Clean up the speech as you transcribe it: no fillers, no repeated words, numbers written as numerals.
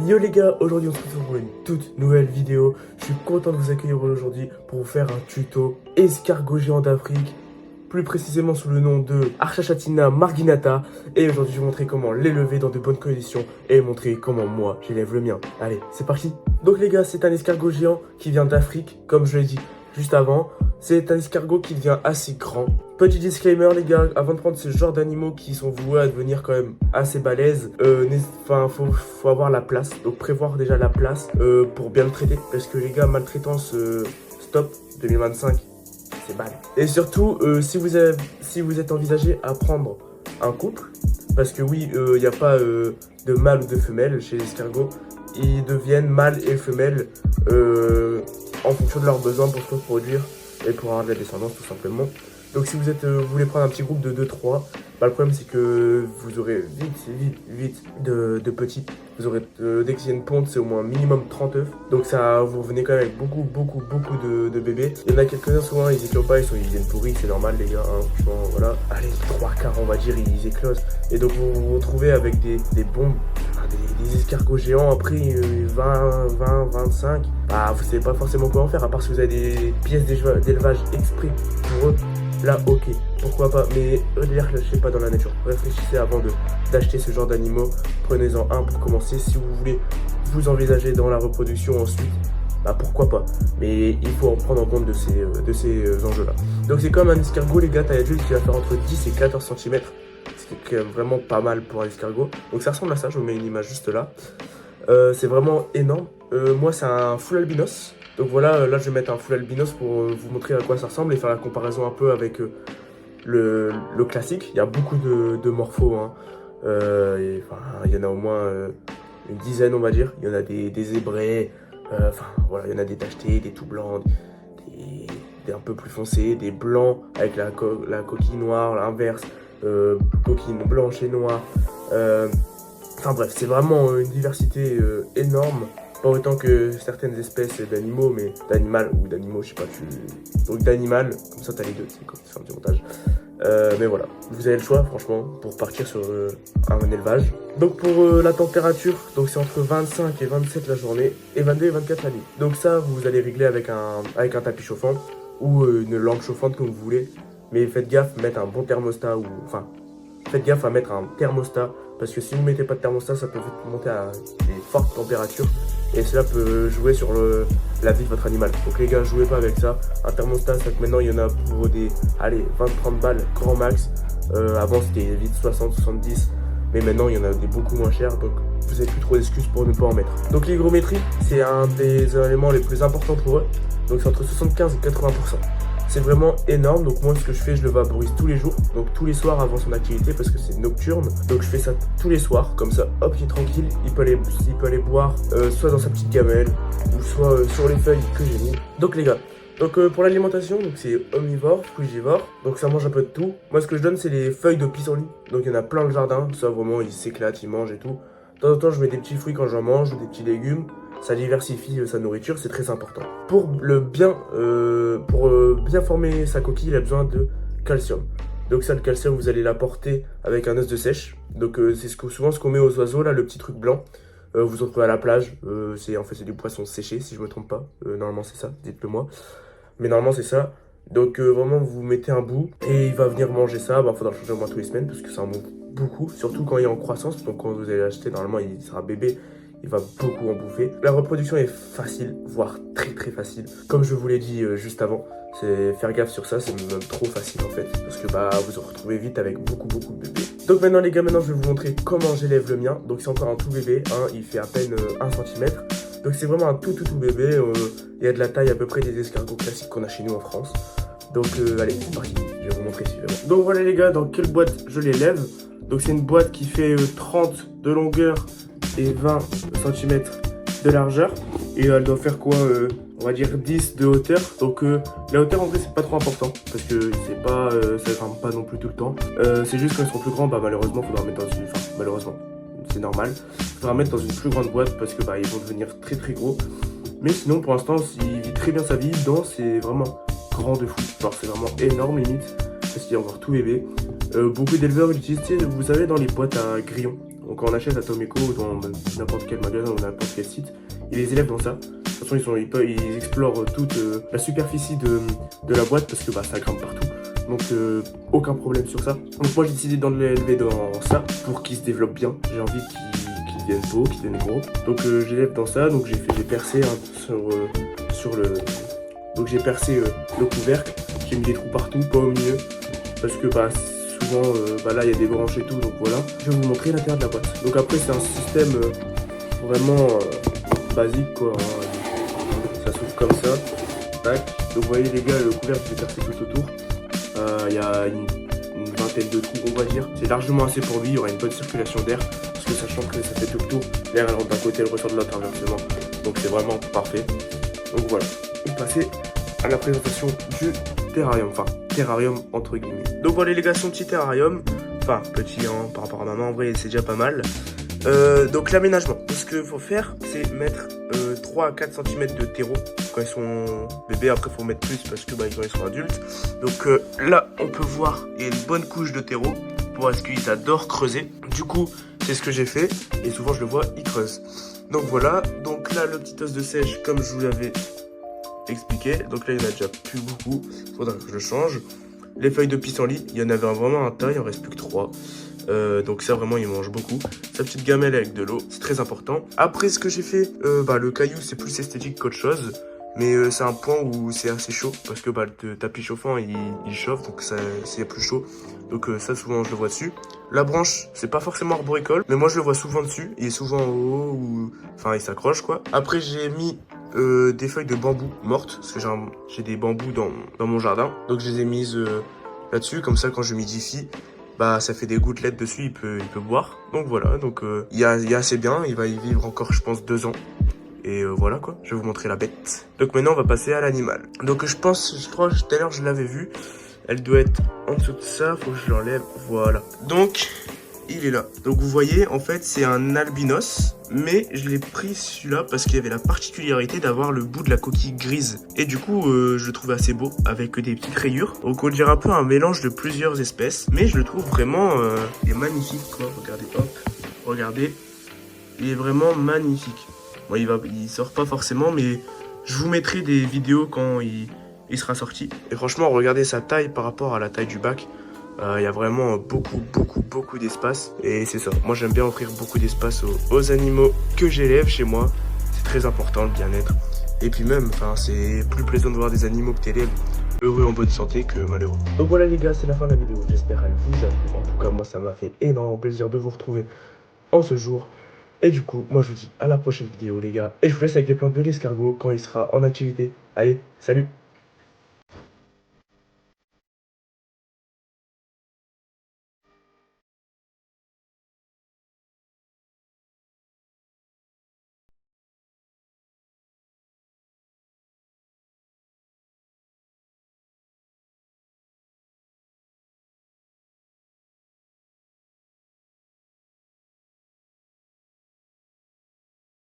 Yo les gars, aujourd'hui on se retrouve pour une toute nouvelle vidéo. Je suis content de vous accueillir aujourd'hui pour vous faire un tuto escargot géant d'Afrique, plus précisément sous le nom de Archachatina marginata. Et aujourd'hui je vais vous montrer comment l'élever dans de bonnes conditions et montrer comment moi j'élève le mien. Allez, c'est parti. Donc les gars, c'est un escargot géant qui vient d'Afrique, comme je l'ai dit juste avant. C'est un escargot qui devient assez grand. Petit disclaimer les gars, avant de prendre ce genre d'animaux qui sont voués à devenir quand même assez balèzes, faut avoir la place. Donc prévoir déjà la place pour bien le traiter. Parce que les gars, maltraitance, stop, 2025, c'est mal. Et surtout, si vous êtes envisagé à prendre un couple, parce que oui, il n'y a pas de mâle ou de femelle chez les escargots, ils deviennent mâles et femelles en fonction de leurs besoins pour se reproduire et pour avoir de la descendance tout simplement. Donc si vous voulez prendre un petit groupe de 2-3, bah, le problème c'est que vous aurez vite de petits. Vous aurez, dès qu'il y a une ponte, c'est au moins minimum 30 œufs. Donc ça, vous revenez quand même avec beaucoup de bébés. Il y en a quelques-uns souvent, ils éclosent pas, ils viennent pourris, c'est normal les gars, hein, franchement, voilà. Allez, 3/4 on va dire, ils éclosent. Et donc vous vous retrouvez avec des bombes, des escargots géants, après 20-25. Bah vous savez pas forcément quoi en faire, à part si vous avez des pièces d'élevage exprès pour eux. Là, ok, pourquoi pas, mais ne les relâchez pas dans la nature. Réfléchissez avant d'acheter ce genre d'animaux. Prenez-en un pour commencer. Si vous voulez vous envisager dans la reproduction ensuite, bah pourquoi pas. Mais il faut en prendre en compte de ces enjeux-là. Donc c'est comme un escargot, les gars, taille adulte qui va faire entre 10 et 14 cm. C'est vraiment pas mal pour un escargot. Donc ça ressemble à ça, je vous mets une image juste là. C'est vraiment énorme. Moi, c'est un full albinos. Donc voilà, là je vais mettre un full albinos pour vous montrer à quoi ça ressemble et faire la comparaison un peu avec le classique. Il y a beaucoup de morphos, hein. Il y en a au moins une dizaine on va dire. Il y en a des zébrés, voilà, il y en a des tachetés, des tout blancs, des un peu plus foncés, des blancs avec la coquille noire, l'inverse, coquille blanche et noire. Enfin bref, c'est vraiment une diversité énorme. Pas autant que certaines espèces d'animaux, mais d'animal ou d'animaux, je sais pas, donc d'animal, comme ça t'as les deux, c'est un petit montage. Mais voilà, vous avez le choix franchement pour partir sur un élevage. Donc pour la température, donc c'est entre 25 et 27 la journée et 22 et 24 la nuit. Donc ça, vous allez régler avec un tapis chauffant ou une lampe chauffante comme vous voulez. Mais faites gaffe, mettre un bon thermostat faites gaffe à mettre un thermostat parce que si vous ne mettez pas de thermostat, ça peut vite monter à des fortes températures et cela peut jouer sur la vie de votre animal. Donc les gars, jouez pas avec ça. Un thermostat, ça que maintenant il y en a pour des 20-30 balles grand max. Avant c'était vite 60-70, mais maintenant il y en a des beaucoup moins chers, donc vous n'avez plus trop d'excuses pour ne pas en mettre. Donc l'hygrométrie, c'est un des éléments les plus importants pour eux. Donc c'est entre 75 et 80%. C'est vraiment énorme, donc moi ce que je fais, je le vaporise tous les jours, donc tous les soirs avant son activité parce que c'est nocturne. Donc je fais ça tous les soirs, comme ça, hop, il est tranquille, il peut aller boire, soit dans sa petite gamelle, ou soit sur les feuilles que j'ai mis. Donc les gars, pour l'alimentation, donc c'est omnivore, frugivore, donc ça mange un peu de tout. Moi ce que je donne, c'est les feuilles de pissenlit, donc il y en a plein le jardin, ça vraiment, il s'éclate, il mange et tout. De temps en temps, je mets des petits fruits quand j'en mange, ou des petits légumes. Ça diversifie sa nourriture, c'est très important. Pour bien former sa coquille, il a besoin de calcium. Donc ça, le calcium, vous allez l'apporter avec un os de sèche. Donc c'est souvent ce qu'on met aux oiseaux, là, le petit truc blanc. Vous en trouvez à la plage. C'est du poisson séché, si je me trompe pas. Normalement, c'est ça, dites-le moi. Mais normalement, c'est ça. Donc vraiment, vous mettez un bout et il va venir manger ça. Bah, faudra le changer au moins toutes les semaines parce que ça en manque beaucoup. Surtout quand il est en croissance. Donc quand vous allez l'acheter, normalement, il sera bébé. Il va beaucoup en bouffer. La reproduction est facile, voire très facile. Comme je vous l'ai dit juste avant, c'est faire gaffe sur ça, c'est même trop facile en fait. Parce que bah vous vous retrouvez vite avec beaucoup de bébés. Donc maintenant les gars, je vais vous montrer comment j'élève le mien. Donc c'est encore un tout bébé, hein, il fait à peine 1 cm. Donc c'est vraiment un tout bébé. Il y a de la taille à peu près des escargots classiques qu'on a chez nous en France. Donc allez, c'est parti, je vais vous montrer suivant. Donc voilà les gars, dans quelle boîte je l'élève. Donc c'est une boîte qui fait 30 de longueur et 20 cm de largeur et elle doit faire quoi, on va dire 10 de hauteur. Donc la hauteur en vrai c'est pas trop important parce que c'est pas ça grimpe pas non plus tout le temps. C'est juste quand ils seront plus grands, bah malheureusement faudra mettre dans une, malheureusement c'est normal, faudra mettre dans une plus grande boîte parce que bah ils vont devenir très gros. Mais sinon pour l'instant il vit très bien sa vie dedans, c'est vraiment grand de fou, genre c'est vraiment énorme limite parce qu'il est encore tout bébé. Beaucoup d'éleveurs l'utilisent, vous savez, dans les boîtes à grillons. Donc quand on achète à Tomeco ou dans n'importe quel magasin ou n'importe quel site, ils les élèvent dans ça. De toute façon, ils explorent toute la superficie de la boîte parce que bah, ça grimpe partout. Donc aucun problème sur ça. Donc moi j'ai décidé d'en l'élever dans ça pour qu'il se développe bien. J'ai envie qu'il devienne beau, qu'il devienne gros. Donc j'élève dans ça. Donc j'ai percé sur le... Donc j'ai percé le couvercle. J'ai mis des trous partout, pas au milieu. Parce que bah souvent là il y a des branches et tout. Donc voilà. Je vais vous montrer l'intérieur de la boîte. Donc après c'est un système vraiment basique quoi. Hein. Ça s'ouvre comme ça. Tac. Donc vous voyez les gars, le couvercle j'ai percé tout autour. Il y a une vingtaine de trous on va dire. C'est largement assez pour lui, il y aura une bonne circulation d'air. Parce que sachant que ça fait tout le tour, l'air elle rentre d'un côté, elle ressort de l'autre inversement. Donc c'est vraiment parfait. Donc voilà, on va passer à la présentation du terrarium. Enfin, terrarium entre guillemets. Donc voilà les gars, son petit terrarium. Enfin, petit hein, par rapport à maman, en vrai c'est déjà pas mal. Donc l'aménagement, ce qu'il faut faire, c'est mettre 3 à 4 cm de terreau quand ils sont bébés. Après, il faut mettre plus parce que quand ils sont adultes. Donc là, on peut voir, il y a une bonne couche de terreau parce qu'ils adorent creuser. Du coup, c'est ce que j'ai fait et souvent je le vois, ils creusent. Donc voilà, donc là, le petit os de sèche, comme je vous l'avais expliqué. Donc là, il y en a déjà plus beaucoup, il faudra que je le change. Les feuilles de pissenlit, il y en avait vraiment un tas, il en reste plus que 3. Donc ça vraiment il mange beaucoup. Sa petite gamelle avec de l'eau, c'est très important. Après ce que j'ai fait, le caillou c'est plus esthétique qu'autre chose. Mais c'est un point où c'est assez chaud. Parce que le tapis chauffant il chauffe, donc c'est plus chaud. Donc ça souvent je le vois dessus. La branche c'est pas forcément arboricole, mais moi je le vois souvent dessus. Il est souvent en haut ou... Enfin il s'accroche quoi. Après j'ai mis des feuilles de bambou mortes. Parce que j'ai des bambous dans mon jardin. Donc je les ai mises là-dessus. Comme ça quand je midifie, ça fait des gouttelettes dessus, il peut boire. Donc voilà, donc il y a assez bien, il va y vivre encore je pense 2 ans. Et voilà quoi, je vais vous montrer la bête. Donc maintenant on va passer à l'animal. Donc je crois tout à l'heure je l'avais vu. Elle doit être en dessous de ça, faut que je l'enlève, voilà. Donc il est là. Donc vous voyez, en fait c'est un albinos. Mais je l'ai pris celui-là parce qu'il y avait la particularité d'avoir le bout de la coquille grise. Et du coup, je le trouve assez beau avec des petites rayures. Donc on dirait un peu un mélange de plusieurs espèces. Mais je le trouve vraiment il est magnifique quoi. Regardez, hop, regardez. Il est vraiment magnifique. Bon, il sort pas forcément, mais je vous mettrai des vidéos quand il sera sorti. Et franchement, regardez sa taille par rapport à la taille du bac. Il y a vraiment beaucoup d'espace. Et c'est ça, moi j'aime bien offrir beaucoup d'espace aux animaux que j'élève chez moi. C'est très important le bien-être. Et puis même, c'est plus plaisant de voir des animaux que tu élèves heureux en bonne santé que malheureux. Donc voilà les gars, c'est la fin de la vidéo. J'espère qu'elle vous a plu. En tout cas, moi ça m'a fait énormément plaisir de vous retrouver en ce jour. Et du coup, moi je vous dis à la prochaine vidéo les gars. Et je vous laisse avec les plantes de l'escargot quand il sera en activité. Allez, salut!